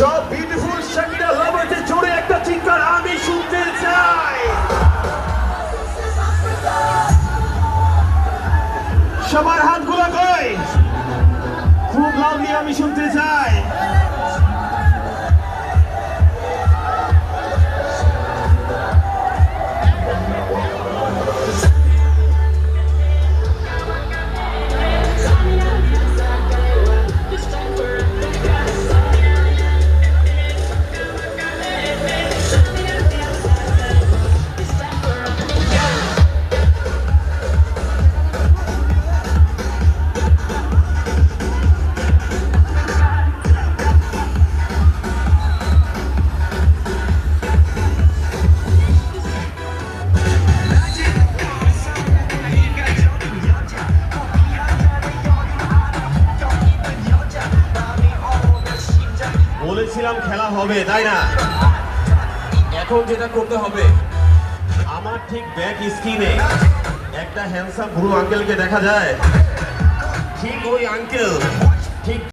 সব বিউটিফুল শাকিরা লাভারদের জোরে একটা চিৎকার আমি শুনতে চাই। সবার হাতগুলো কই, খুব লাউডলি আমি শুনতে চাই। বলেছিলাম খেলা হবে, তাই না? এখন যেটা করতে হবে, আমার ঠিক ব্যাক স্ক্রিনে একটা হ্যান্ডসাম বুড়ো আঙ্কেলকে দেখা যায়। ঠিক ওই আঙ্কেল, ঠিক